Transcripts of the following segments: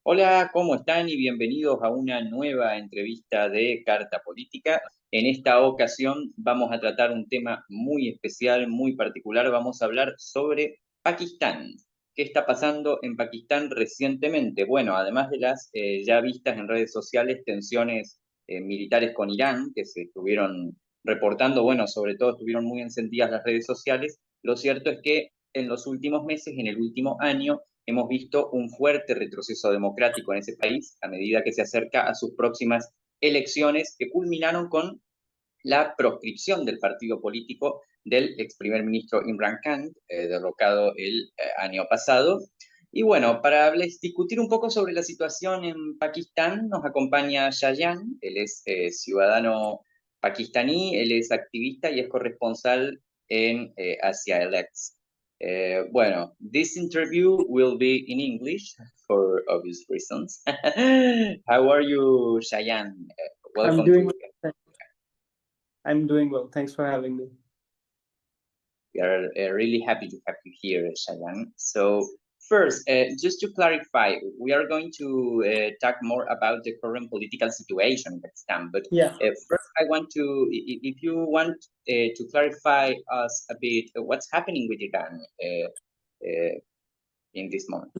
Hola, ¿cómo están? Y bienvenidos a una nueva entrevista de Carta Política. En esta ocasión vamos a tratar un tema muy especial, muy particular. Vamos a hablar sobre Pakistán. ¿Qué está pasando en Pakistán recientemente? Bueno, además de las ya vistas en redes sociales tensiones militares con Irán, que se estuvieron reportando, bueno, sobre todo estuvieron muy encendidas las redes sociales. Lo cierto es que en los últimos meses, en el último año, hemos visto un fuerte retroceso democrático en ese país a medida que se acerca a sus próximas elecciones que culminaron con la proscripción del partido político del ex primer ministro Imran Khan, derrocado el año pasado. Y bueno, para discutir un poco sobre la situación en Pakistán, nos acompaña Shayan. Él es ciudadano pakistaní, él es activista y es corresponsal en Asia Elects. Bueno, this interview will be in English for obvious reasons. How are you, Shayan? Welcome to. I'm doing well. Thanks for having me. We are really happy to have you here, Shayan. So first, just to clarify, we are going to talk more about the current political situation in Pakistan. But first, I want to, if you want to clarify us a bit, what's happening with Iran in this moment?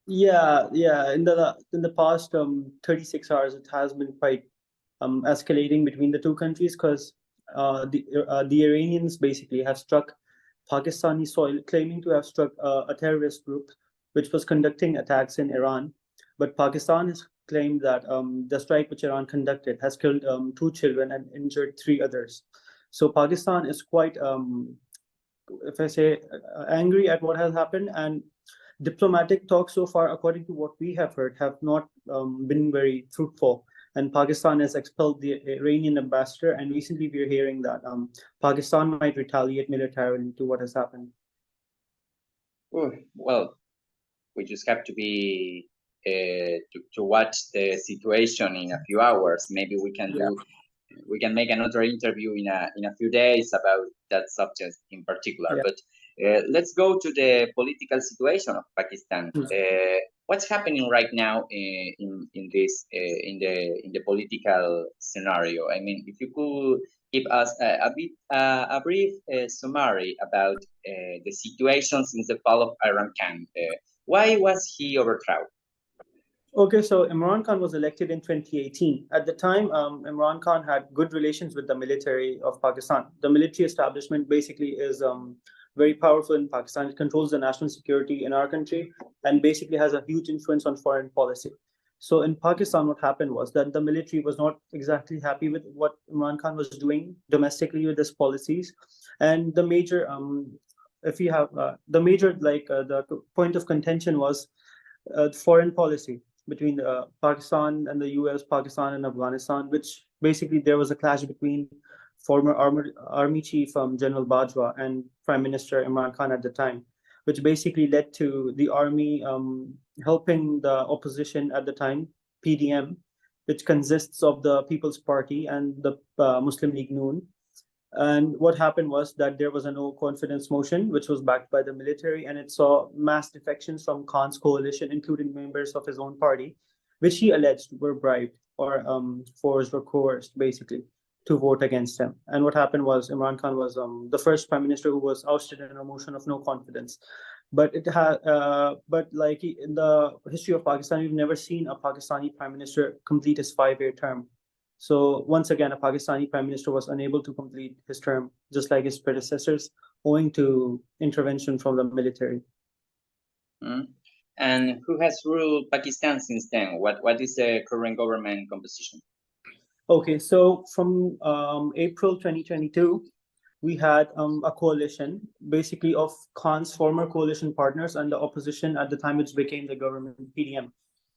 Yeah. In the past 36 hours, it has been quite escalating between the two countries because the Iranians basically have struck Pakistani soil, claiming to have struck a terrorist group which was conducting attacks in Iran. But Pakistan has claimed that the strike which Iran conducted has killed 2 children and injured 3 others. So Pakistan is quite, if I say, angry at what has happened, and diplomatic talks so far, according to what we have heard, have not been very fruitful. And Pakistan has expelled the Iranian ambassador, and recently we're hearing that Pakistan might retaliate militarily to what has happened. Well, we just have to be to watch the situation in a few hours. Maybe we can we can make another interview in a few days about that subject in particular. But let's go to the political situation of Pakistan. What's happening right now in the political scenario? I mean, if you could give us a brief summary about the situation since the fall of Imran Khan. Why was he overthrown? Okay, so Imran Khan was elected in 2018. At the time, Imran Khan had good relations with the military of Pakistan. The military establishment basically is very powerful in Pakistan. It controls the national security in our country and basically has a huge influence on foreign policy. So in Pakistan, what happened was that the military was not exactly happy with what Imran Khan was doing domestically with his policies. And the major, the point of contention was foreign policy between Pakistan and the US, Pakistan and Afghanistan, which basically there was a clash between former army chief General Bajwa and Prime Minister Imran Khan at the time, which basically led to the army helping the opposition at the time, PDM, which consists of the People's Party and the Muslim League Noon. And what happened was that there was a no confidence motion, which was backed by the military, and it saw mass defections from Khan's coalition, including members of his own party, which he alleged were bribed or forced or coerced, basically, to vote against him. And what happened was Imran Khan was the first prime minister who was ousted in a motion of no confidence. But in the history of Pakistan, we've never seen a Pakistani prime minister complete his 5-year term. So once again, a Pakistani prime minister was unable to complete his term, just like his predecessors, owing to intervention from the military. And who has ruled Pakistan since then? What is the current government composition? Okay, so from April 2022, we had a coalition, basically of Khan's former coalition partners and the opposition at the time, which became the government, PDM.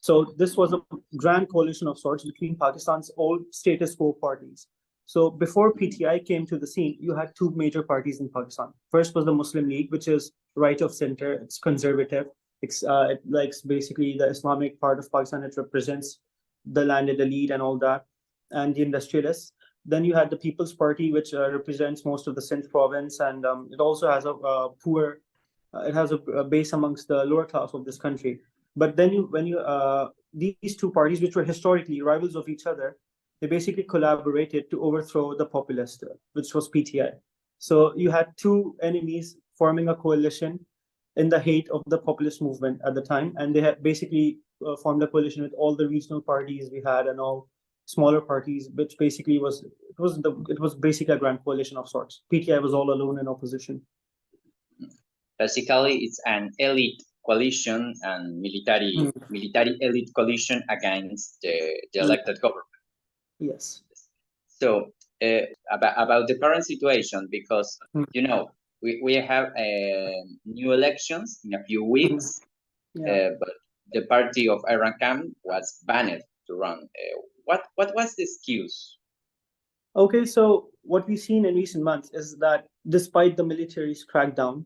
So this was a grand coalition of sorts between Pakistan's old status quo parties. So before PTI came to the scene, you had 2 major parties in Pakistan. First was the Muslim League, which is right of center. It's conservative. It likes basically the Islamic part of Pakistan. It represents the landed elite and all that, and the industrialists. Then you had the People's Party, which represents most of the Sindh province, and it also has it has a base amongst the lower class of this country. But then these two parties, which were historically rivals of each other, they basically collaborated to overthrow the populist, which was PTI. So you had two enemies forming a coalition in the height of the populist movement at the time, and they had basically formed a coalition with all the regional parties we had and all smaller parties, which basically was basically a grand coalition of sorts. PTI was all alone in opposition. Basically, it's an elite coalition and military elite coalition against the elected government. Yes. So about the current situation, because we have new elections in a few weeks, but the party of Imran Khan was banned to run. What was the excuse? Okay, so what we've seen in recent months is that despite the military's crackdown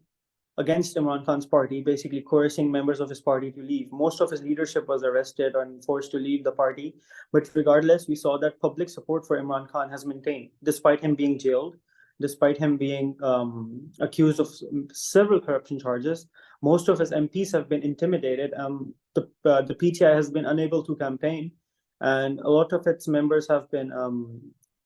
against Imran Khan's party, basically coercing members of his party to leave, most of his leadership was arrested and forced to leave the party. But regardless, we saw that public support for Imran Khan has maintained, despite him being jailed, despite him being accused of several corruption charges. Most of his MPs have been intimidated. The PTI has been unable to campaign, and a lot of its members have been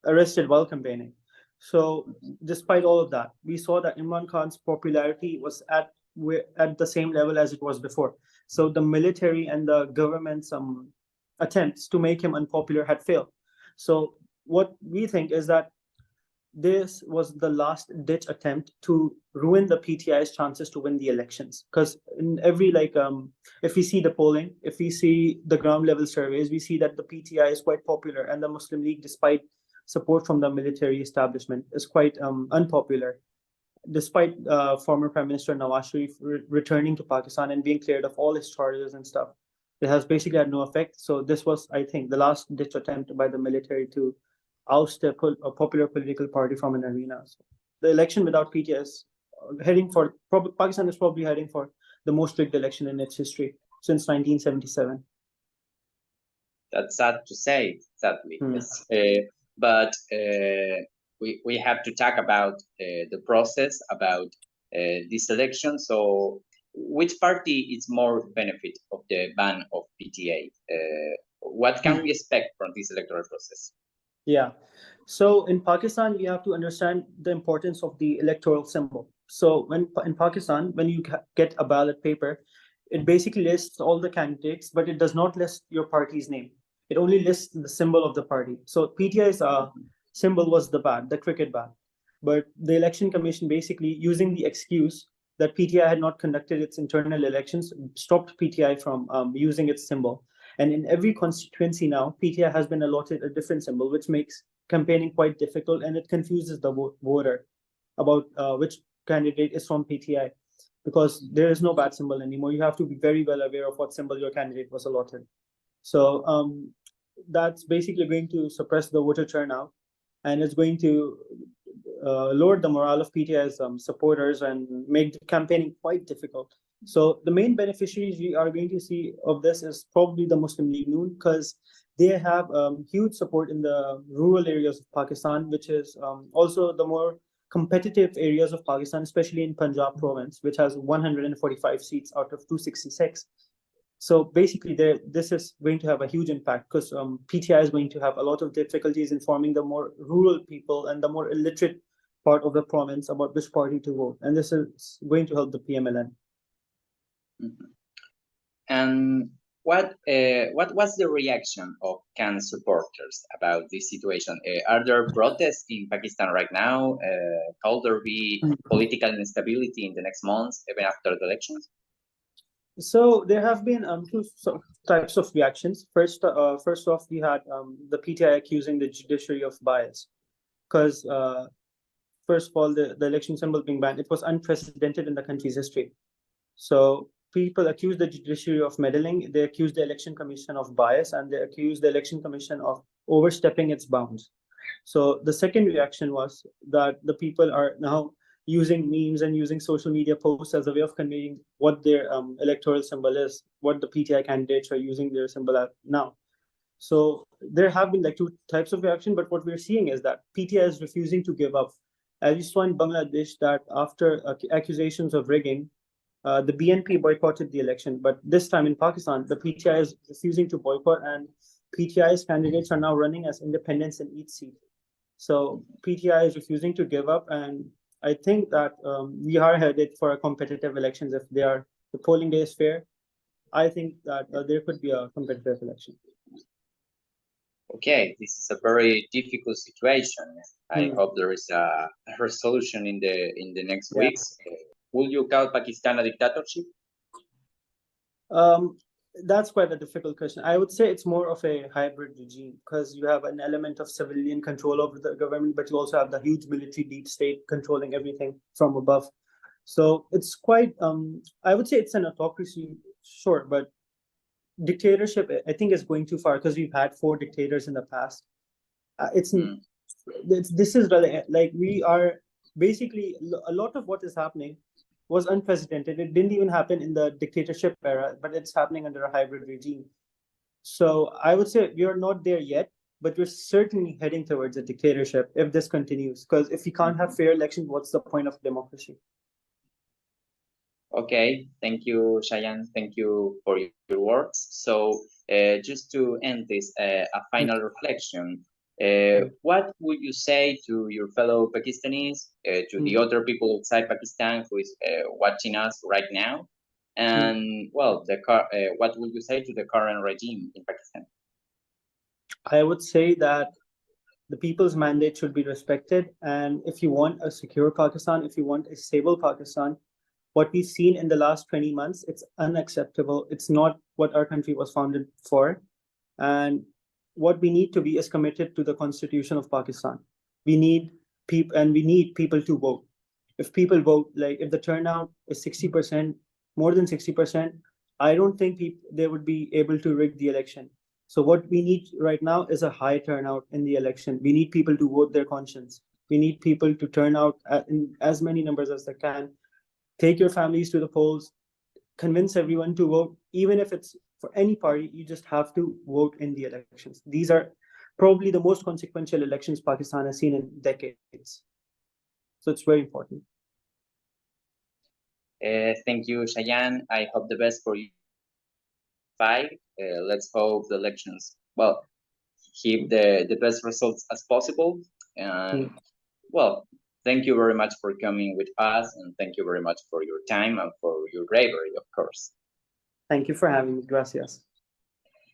arrested while campaigning. So despite all of that, we saw that Imran Khan's popularity was at the same level as it was before. So the military and the government's attempts to make him unpopular had failed. So what we think is that this was the last ditch attempt to ruin the PTI's chances to win the elections. Because in every if we see the polling, if we see the ground level surveys, we see that the PTI is quite popular, and the Muslim League, despite support from the military establishment, is quite unpopular. Despite former Prime Minister Nawaz Sharif returning to Pakistan and being cleared of all his charges and stuff, it has basically had no effect. So this was, I think, the last ditch attempt by the military to oust a popular political party from an arena. So the election without PTI is Pakistan is probably heading for the most rigged election in its history since 1977. That's sad to say, sadly. Yes. But we have to talk about the process, about this election. So which party is more benefit of the ban of PTA? What can we expect from this electoral process? Yeah. So in Pakistan, we have to understand the importance of the electoral symbol. So in Pakistan, when you get a ballot paper, it basically lists all the candidates, but it does not list your party's name. It only lists the symbol of the party. So PTI's symbol was the bat, the cricket bat. But the election commission, basically using the excuse that PTI had not conducted its internal elections, stopped PTI from using its symbol. And in every constituency now, PTI has been allotted a different symbol, which makes campaigning quite difficult, and it confuses the voter about which candidate is from PTI, because there is no bat symbol anymore. You have to be very well aware of what symbol your candidate was allotted. So that's basically going to suppress the voter turnout, and it's going to lower the morale of PTI's supporters and make the campaigning quite difficult. So the main beneficiaries we are going to see of this is probably the Muslim League Noon, because they have huge support in the rural areas of Pakistan, which is also the more competitive areas of Pakistan, especially in Punjab province, which has 145 seats out of 266. So basically, this is going to have a huge impact, because PTI is going to have a lot of difficulties informing the more rural people and the more illiterate part of the province about which party to vote. And this is going to help the PMLN. And what was the reaction of Khan supporters about this situation? Are there protests in Pakistan right now? Will there be political instability in the next months, even after the elections? So there have been two types of reactions. First off, we had the PTI accusing the judiciary of bias, because first of all, the election symbol being banned, it was unprecedented in the country's history. So people accused the judiciary of meddling, they accused the election commission of bias, and they accused the election commission of overstepping its bounds. So the second reaction was that the people are now using memes and using social media posts as a way of conveying what their electoral symbol is, what the PTI candidates are using their symbol at now. So there have been like two types of reaction, but what we're seeing is that PTI is refusing to give up. As you saw in Bangladesh, that after accusations of rigging, the BNP boycotted the election. But this time in Pakistan, the PTI is refusing to boycott, and PTI's candidates are now running as independents in each seat. So PTI is refusing to give up, and I think that we are headed for a competitive elections if the polling day is fair. I think that there could be a competitive election. Okay, this is a very difficult situation. I hope there is a resolution in the next weeks. Will you call Pakistan a dictatorship? That's quite a difficult question. I would say it's more of a hybrid regime because you have an element of civilian control over the government, but you also have the huge military deep state controlling everything from above. So it's quite, I would say it's an autocracy, sure, but dictatorship, I think, is going too far because we've had 4 dictators in the past. This is really, like, we are basically, a lot of what is happening was unprecedented. It didn't even happen in the dictatorship era, but it's happening under a hybrid regime. So I would say we are not there yet, but we're certainly heading towards a dictatorship if this continues. Because if we can't have fair elections, what's the point of democracy? Okay, thank you, Shayan. Thank you for your words. So just to end this, a final reflection. What would you say to your fellow Pakistanis, to the other people outside Pakistan who is watching us right now? And well, what would you say to the current regime in Pakistan? I would say that the people's mandate should be respected. And if you want a secure Pakistan, if you want a stable Pakistan, what we've seen in the last 20 months, it's unacceptable. It's not what our country was founded for. And what we need to be is committed to the Constitution of Pakistan. We need people, and we need people to vote. If people vote, like if the turnout is 60%, more than 60%, I don't think they would be able to rig the election. So what we need right now is a high turnout in the election. We need people to vote their conscience. We need people to turn out in as many numbers as they can. Take your families to the polls, convince everyone to vote, even if it's for any party, you just have to vote in the elections. These are probably the most consequential elections Pakistan has seen in decades. So it's very important. Thank you, Shayan. I hope the best for you. Let's hope the elections, well, give the best results as possible. And well, thank you very much for coming with us, and thank you very much for your time and for your bravery, of course. Thank you for having me. Gracias.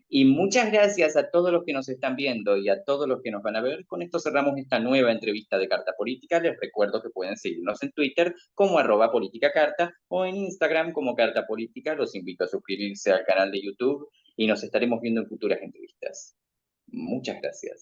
Y muchas gracias a todos los que nos están viendo y a todos los que nos van a ver. Con esto cerramos esta nueva entrevista de Carta Política. Les recuerdo que pueden seguirnos en Twitter como @politicacarta o en Instagram como Carta Política. Los invito a suscribirse al canal de YouTube y nos estaremos viendo en futuras entrevistas. Muchas gracias.